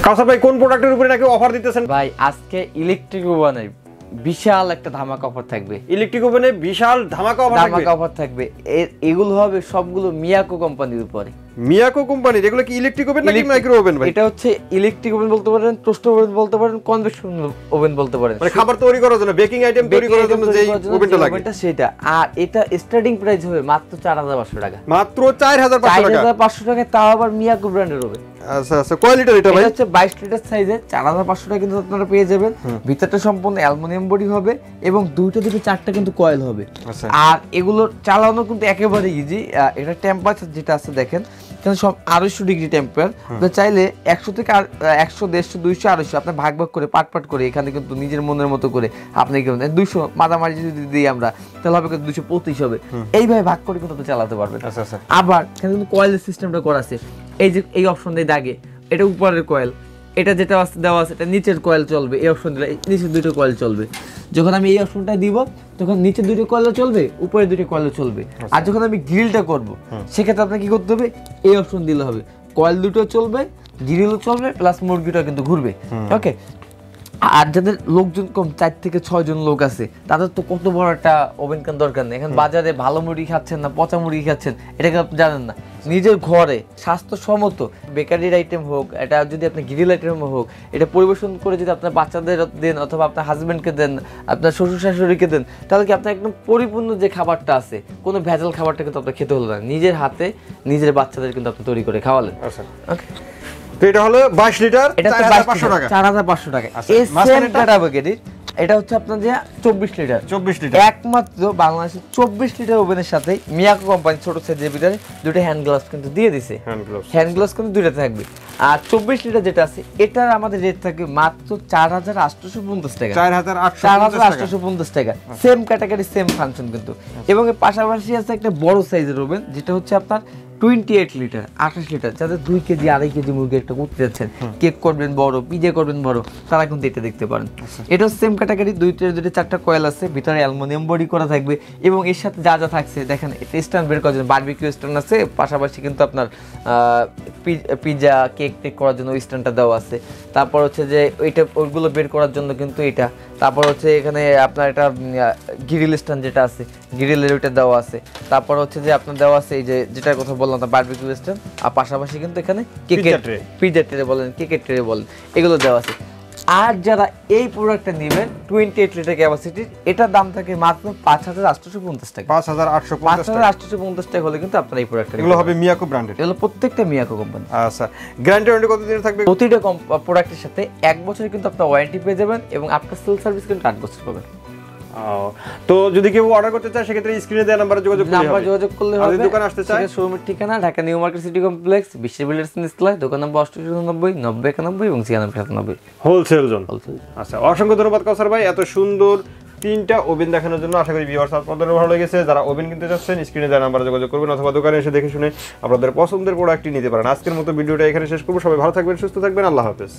কাউসার ভাই কোন প্রোডাক্টের উপরে নাকি অফার দিতেছেন? ভাই আজকে ইলেকট্রিক ওভেনে বিশাল একটা ধামাকা অফার থাকবে। ইলেকট্রিক ওভেনে বিশাল ধামাকা অফার থাকবে। এগুলো হবে সবগুলো মিয়াকো কোম্পানির উপরে। মিয়াকো কোম্পানি, এগুলো কি ইলেকট্রিক ওভেন নাকি মাইক্রো ওভেন ভাই? এটা হচ্ছে ইলেকট্রিক ওভেন বলতে পারেন, টোস্টার ওভেন বলতে পারেন, কনভেকশন ওভেন বলতে পারেন, মানে খাবার তৈরি করার জন্য, বেকিং আইটেম তৈরি করার জন্য যে ওভেনটা লাগে সেটা। আর এটা স্টার্টিং প্রাইস হবে মাত্র 4500 টাকা। মাত্র 4500 টাকা। 4500 টাকা, তাও আবার মিয়াকো ব্র্যান্ডের হবে। আচ্ছা আচ্ছা, কয় লিটার এটা ভাই? এটা হচ্ছে 22 লিটার সাইজে 4500 টাকা কিন্তু আপনারা পেয়ে যাবেন। ভিতরটা সম্পূর্ণ অ্যালুমিনিয়াম বডি হবে এবং দুটো চারটা কিন্তু কয়েল হবে। আর এগুলো চালানো কিন্তু একেবারে ইজি। এটা টেম্পারেচার যেটা আছে দেখেন, এখানে সব 250 ডিগ্রি টেম্পারেচার। আপনি চাইলে 100 থেকে 100, 150, 200, 250 আপনি ভাগ ভাগ করে পাট করে এখানে কিন্তু নিজের মনের মতো করে আপনি 200 মাঝামাঝি যদি দিই আমরা, তাহলে হবে 225 হবে। এইভাবে ভাগ করে কিন্তু আপনি চালাতে পারবেন। আবার এখানে কিন্তু কয়েলের সিস্টেমটা করা আছে। এই যে এই অপশন দিয়ে দাগে, এটা উপরের কয়েল, এটা যেটা দেওয়া আছে এটা নিচের কয়েল চলবে। এই অপশন দিলে নিচের দুটো কয়েল চলবে। যখন আমি এই অপশনটা দিব তখন নিচের দুটো কয়েল চলবে, উপরে দুটো কয়েল চলবে। আর যখন আমি গ্রিলটা করব সেক্ষেত্রে আপনাকে কি করতে হবে, এই অপশন দিলে হবে। কয়েল দুটো চলবে, গ্রিলও চলবে, প্লাস মুরগিটা কিন্তু ঘুরবে। ওকে। আর যাদের লোকজন কম, 4 থেকে 6 জন লোক আছে, তাদের তো কত বড় একটা ওভেন কেন দরকার নেই। এখন বাজারে ভালো মুরগি খাচ্ছেন না পচা মুরগি খাচ্ছেন, এটাকে আপনি জানেন না। নিজের ঘরে স্বাস্থ্যসম্মত বেকারির আইটেম হোক, এটা যদি আপনি গ্রিল আইটেম হোক, এটা পরিবেশন করে যদি আপনার বাচ্চাদের দেন অথবা আপনার হাজবেন্ডকে দেন, আপনার শ্বশুর শাশুড়িকে দেন, তাহলে কি আপনার একদম পরিপূর্ণ যে খাবারটা আছে, কোনো ভেজাল খাবারটা কিন্তু আপনার খেতে হলো না। নিজের হাতে নিজের বাচ্চাদের কিন্তু আপনি তৈরি করে খাওয়ালেন। ওকে। তো এটা হলো 22 লিটার, 4500 টাকা। 4500 টাকা। এই সেম ক্যাটাগরির এটা হচ্ছে আপনার যে 24 লিটার। 24 লিটার একমাত্র বাংলাদেশে 24 লিটার ওভেনের সাথে মিয়াকো কোম্পানি ছোট সাইজের ভিতরে দুটো হ্যান্ড গ্লাভস কিন্তু দিয়ে দিয়েছে। হ্যান্ড গ্লাভস কিন্তু দুটো থাকবে। আর 24 লিটার যেটা আছে এটার আমাদের রেট থাকবে মাত্র 4850 টাকা। 4850 টাকা। সেম ক্যাটাগরি, সেম ফাংশন কিন্তু। এবং এর পাশাপাশি আছে একটা বড় সাইজের ওভেন, যেটা হচ্ছে আপনার 28 লিটার, 28 লিটার। যাদের 2 কেজি 2.5 কেজি মুরগি একটা করতে যাচ্ছেন, কেক করবেন বড়, পিজা করবেন বড়, তারা কিন্তু এটা দেখতে পারেন। এটা সেম ক্যাটাগরি, দুইটা 4টা কয়েল আছে, ভিতরে অ্যালুমিনিয়াম বডি করা থাকবে। এবং এর সাথে যা যা থাকছে দেখেন, এটা স্ট্যান্ড বের করার জন্য বারবিকিউ স্ট্যান্ড আছে, পাশাপাশি কিন্তু আপনার পিজা কেক টেক করার জন্য ওই স্ট্যান্ডটা দেওয়া আছে। তারপর হচ্ছে যে ওইটা ওইগুলো বের করার জন্য কিন্তু এটা। তারপর হচ্ছে এখানে আপনার এটা গ্রিল স্ট্যান্ড যেটা আছে, গ্রিলের ওইটা দেওয়া আছে। তারপর হচ্ছে যে আপনার দেওয়া আছে এই যে যেটার কথা বললাম না, বারবিকিউ স্ট্যান্ড। আর পাশাপাশি কিন্তু এখানে কেকের ট্রে, পিজা ট্রে বলেন, কেকের ট্রে বলেন, এগুলো দেওয়া আছে। আর যারা এই প্রোডাক্টটা নেবেন 28 লিটার ক্যাপাসিটির, এটার দাম থাকে মাত্র 5850 টাকা। 5850 টাকা হলে কিন্তু আপনারা এই প্রোডাক্টটা, এগুলো হবে মিয়াকো ব্র্যান্ডের, এগুলো প্রত্যেকটা মিয়াকো কোম্পানি। আচ্ছা, গ্যারান্টি কত দিন থাকবে? প্রতিটা প্রোডাক্টের সাথে 1 বছরের কিন্তু আপনারা ওয়ারেন্টি পেয়ে যাবেন এবং আফটার সেল সার্ভিস কিন্তু 8 বছর পাবেন। তো যদি কেউ অর্ডার করতে চায় সেক্ষেত্রে স্ক্রিনে দেওয়া নাম্বারে যোগাযোগ করলে হবে। যদি দোকানে আসতে চায়, শোরুমের ঠিকানা Dhaka new market city complex, বিশ্ব বিল্ডার্স নিচতলায়, দোকান নম্বর 8890 9091 এবং 9697। Wholesale zone. আচ্ছা, অসংখ্য ধন্যবাদ কাউসার ভাই এত সুন্দর 3টা ওভেন দেখানোর জন্য। আশা করি ভিউয়ার্স আপনাদের ভালো লেগেছে। যারা ওভেন কিনতে চাচ্ছেন স্ক্রিনে দেওয়া নাম্বারে যোগাযোগ করবেন অথবা দোকানে এসে দেখে শুনে আপনাদের পছন্দের প্রোডাক্টটি নিতে পারেন। আজকের মতো ভিডিওটা এখানে শেষ করব। সবাই ভালো থাকবেন, সুস্থ থাকবেন, আল্লাহ হাফেজ।